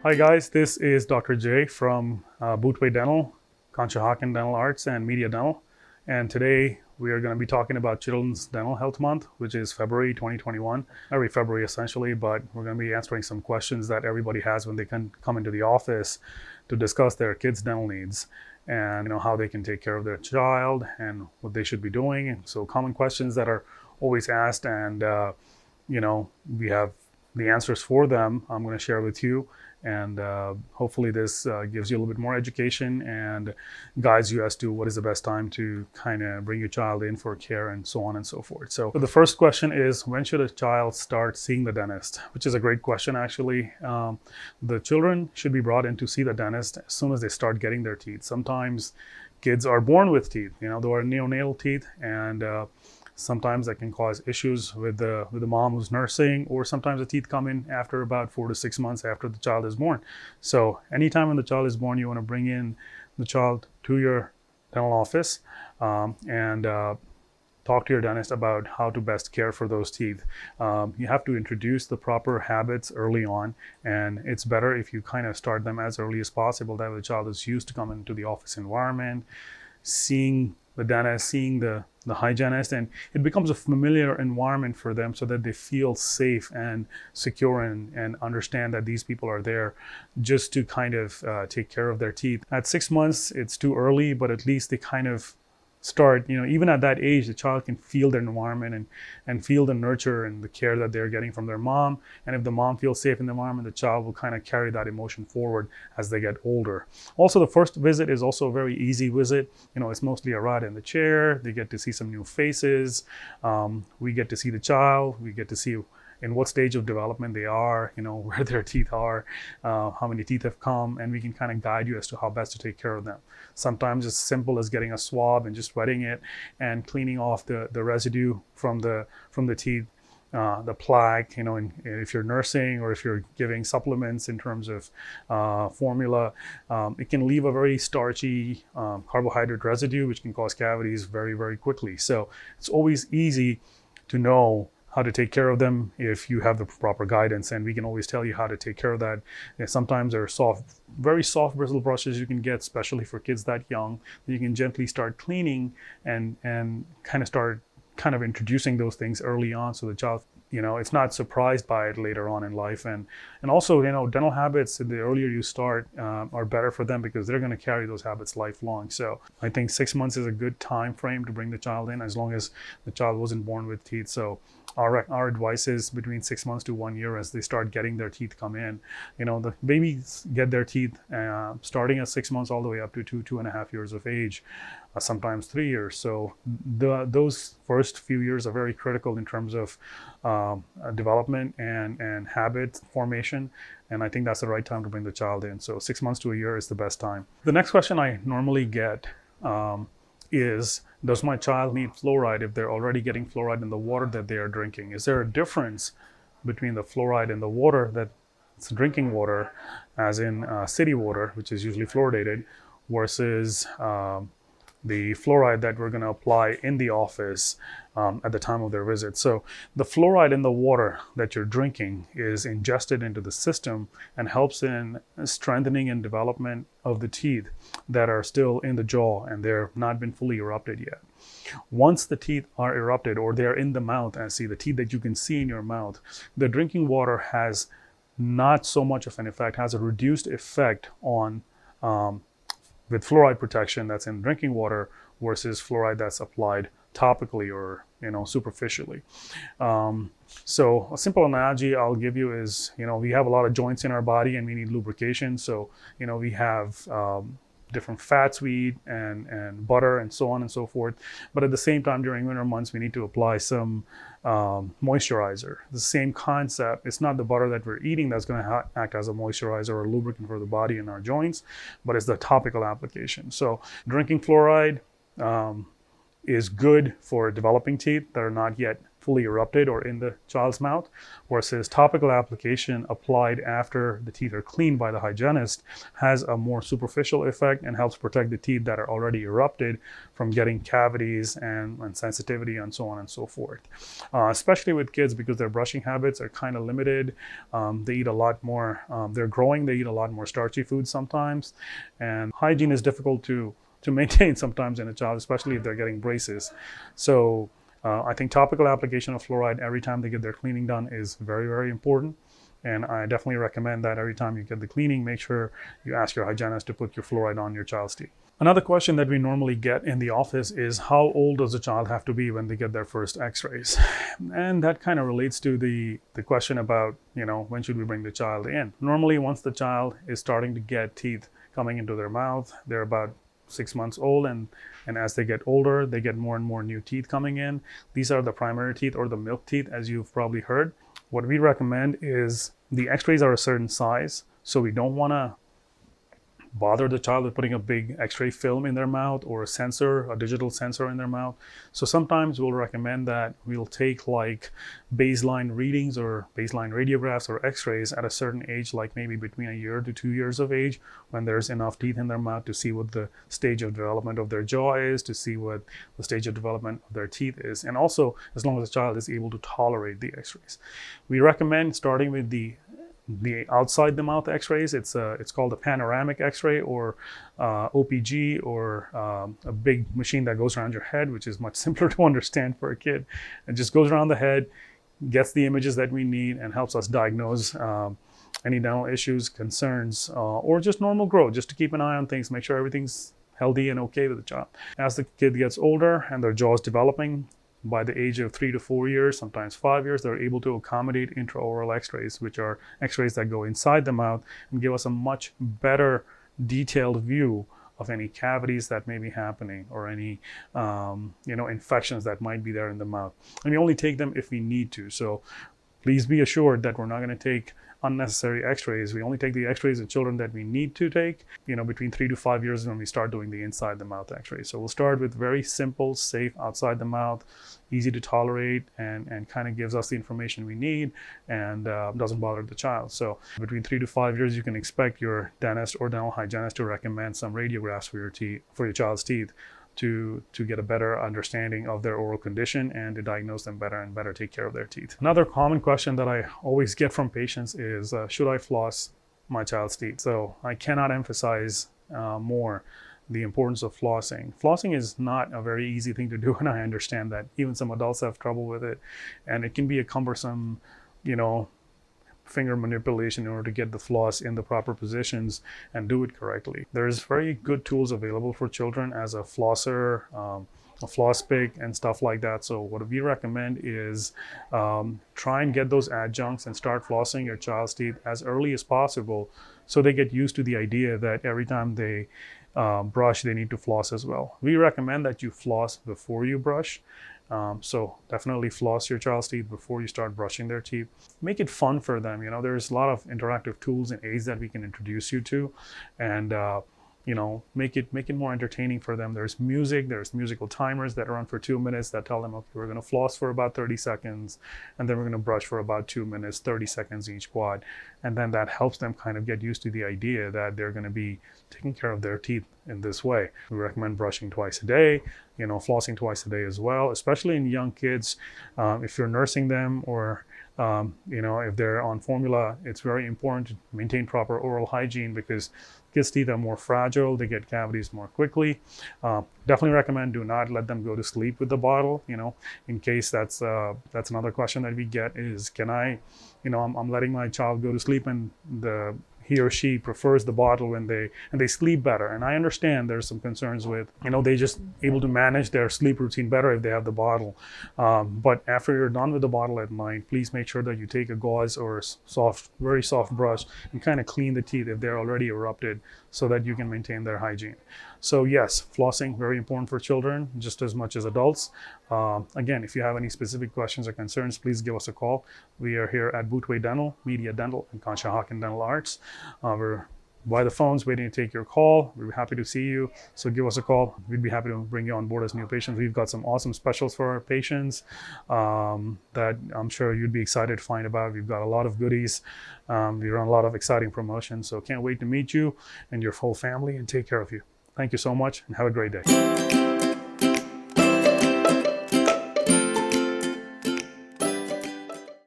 Hi guys, this is Dr. Jay from Bootway Dental, Conshohocken Dental Arts and Media Dental. And today we are going to be talking about Children's Dental Health Month, which is February 2021. Every February essentially, but we're going to be answering some questions that everybody has when they can come into the office to discuss their kids' dental needs and how they can take care of their child and what they should be doing. And so common questions that are always asked, and we have the answers for them I'm going to share with you. And hopefully this gives you a little bit more education and guides you as to what is the best time to kind of bring your child in for care and so on and so forth. So the first question is, when should a child start seeing the dentist? Which is a great question, actually. The children should be brought in to see the dentist as soon as they start getting their teeth. Sometimes kids are born with teeth, there are neonatal teeth, and sometimes that can cause issues with the mom who's nursing, or sometimes the teeth come in after about 4 to 6 months after the child is born. So anytime when the child is born, you want to bring in the child to your dental office and talk to your dentist about how to best care for those teeth. You have to introduce the proper habits early on, and it's better if you kind of start them as early as possible. That way the child is used to coming into the office environment, seeing the dentist, seeing the hygienist, and it becomes a familiar environment for them so that they feel safe and secure and understand that these people are there just to kind of take care of their teeth. At 6 months, it's too early, but at least they kind of start, even at that age, the child can feel their environment and feel the nurture and the care that they're getting from their mom. And if the mom feels safe in the environment, the child will kind of carry that emotion forward as they get older. Also, the first visit is also a very easy visit. It's mostly a ride in the chair. They get to see some new faces. We get to see the child. We get to see in what stage of development they are, where their teeth are, how many teeth have come, and we can kind of guide you as to how best to take care of them. Sometimes it's simple as getting a swab and just wetting it and cleaning off the residue from the teeth, the plaque, and if you're nursing or if you're giving supplements in terms of formula, it can leave a very starchy carbohydrate residue, which can cause cavities very, very quickly. So it's always easy to know how to take care of them if you have the proper guidance, and we can always tell you how to take care of that. Sometimes there are very soft bristle brushes you can get, especially for kids that young, that you can gently start cleaning and kind of start introducing those things early on, so the child it's not surprised by it later on in life. And also, dental habits, the earlier you start, are better for them because they're going to carry those habits lifelong. So I think 6 months is a good time frame to bring the child in, as long as the child wasn't born with teeth. So our advice is between 6 months to 1 year as they start getting their teeth come in. The babies get their teeth starting at 6 months all the way up to 2.5 years of age, sometimes 3 years. So those first few years are very critical in terms of development and habit formation. And I think that's the right time to bring the child in. So 6 months to a year is the best time. The next question I normally get is, does my child need fluoride if they're already getting fluoride in the water that they are drinking? Is there a difference between the fluoride in the water that's drinking water, as in city water, which is usually fluoridated, versus the fluoride that we're going to apply in the office at the time of their visit? So the fluoride in the water that you're drinking is ingested into the system and helps in strengthening and development of the teeth that are still in the jaw and they're not been fully erupted yet. Once the teeth are erupted, or they're in the mouth, and see the teeth that you can see in your mouth, the drinking water has not so much of an effect, has a reduced effect on with fluoride protection that's in drinking water versus fluoride that's applied topically or superficially. So a simple analogy I'll give you is, we have a lot of joints in our body and we need lubrication. So we have different fats we eat and butter and so on and so forth. But at the same time, during winter months, we need to apply some moisturizer. The same concept. It's not the butter that we're eating that's going to act as a moisturizer or lubricant for the body and our joints, but it's the topical application. So drinking fluoride is good for developing teeth that are not yet fully erupted or in the child's mouth, versus topical application applied after the teeth are cleaned by the hygienist has a more superficial effect and helps protect the teeth that are already erupted from getting cavities and sensitivity and so on and so forth. Especially with kids, because their brushing habits are kind of limited. They eat a lot more, they're growing, they eat a lot more starchy foods sometimes, and hygiene is difficult to maintain sometimes in a child, especially if they're getting braces. So I think topical application of fluoride every time they get their cleaning done is very, very important. And I definitely recommend that every time you get the cleaning, make sure you ask your hygienist to put your fluoride on your child's teeth. Another question that we normally get in the office is, how old does a child have to be when they get their first x-rays? And that kind of relates to the question about, when should we bring the child in? Normally, once the child is starting to get teeth coming into their mouth, they're about 6 months old, and as they get older, they get more and more new teeth coming in. These are the primary teeth, or the milk teeth, as you've probably heard. What we recommend is, the x-rays are a certain size, so we don't want to bother the child with putting a big x-ray film in their mouth or a digital sensor in their mouth. So sometimes we'll recommend that we'll take like baseline readings or baseline radiographs or x-rays at a certain age, like maybe between a year to 2 years of age, when there's enough teeth in their mouth to see what the stage of development of their jaw is, to see what the stage of development of their teeth is, and also as long as the child is able to tolerate the x-rays. We recommend starting with the outside the mouth x-rays. It's called a panoramic x-ray, or OPG, or a big machine that goes around your head, which is much simpler to understand for a kid. It just goes around the head, gets the images that we need, and helps us diagnose any dental issues, concerns, or just normal growth, just to keep an eye on things, make sure everything's healthy and okay with the child. As the kid gets older and their jaw is developing, by the age of 3 to 4 years, sometimes 5 years, they're able to accommodate intraoral x-rays, which are x-rays that go inside the mouth and give us a much better detailed view of any cavities that may be happening, or any infections that might be there in the mouth. And we only take them if we need to. So please be assured that we're not going to take unnecessary x-rays. We only take the x-rays of children that we need to take, between 3 to 5 years when we start doing the inside the mouth x-rays. So we'll start with very simple, safe, outside the mouth, easy to tolerate, and kind of gives us the information we need, and doesn't bother the child. So between 3 to 5 years, you can expect your dentist or dental hygienist to recommend some radiographs for your child's teeth, to get a better understanding of their oral condition and to diagnose them better and better take care of their teeth. Another common question that I always get from patients is, should I floss my child's teeth? So I cannot emphasize more the importance of flossing. Flossing is not a very easy thing to do, and I understand that. Even some adults have trouble with it, and it can be a cumbersome, finger manipulation in order to get the floss in the proper positions and do it correctly. There's very good tools available for children, as a flosser, a floss pick, and stuff like that. So what we recommend is try and get those adjuncts and start flossing your child's teeth as early as possible, so they get used to the idea that every time they brush, they need to floss as well. We recommend that you floss before you brush. So definitely floss your child's teeth before you start brushing their teeth. Make it fun for them. There's a lot of interactive tools and aids that we can introduce you to, and make it more entertaining for them. There's musical timers that run for 2 minutes that tell them, okay, we're going to floss for about 30 seconds, and then we're going to brush for about 2 minutes, 30 seconds each quad. And then that helps them kind of get used to the idea that they're going to be taking care of their teeth in this way. We recommend brushing twice a day, flossing twice a day as well, especially in young kids. If you're nursing them, or if they're on formula, it's very important to maintain proper oral hygiene, because kids' teeth are more fragile, they get cavities more quickly. Definitely recommend, do not let them go to sleep with the bottle, in case that's another question that we get is, can I, I'm letting my child go to sleep, and he or she prefers the bottle when they sleep better. And I understand there's some concerns with, they just able to manage their sleep routine better if they have the bottle. But after you're done with the bottle at night, please make sure that you take a gauze or a very soft brush and kind of clean the teeth if they're already erupted, so that you can maintain their hygiene. So yes, flossing, very important for children just as much as adults. Again, if you have any specific questions or concerns, please give us a call. We are here at Bootway Dental, Media Dental, and Conshohocken Dental Arts. We're by the phones waiting to take your call. We're happy to see you. So give us a call. We'd be happy to bring you on board as new patients. We've got some awesome specials for our patients that I'm sure you'd be excited to find about. We've got a lot of goodies. We run a lot of exciting promotions. So can't wait to meet you and your whole family and take care of you. Thank you so much and have a great day.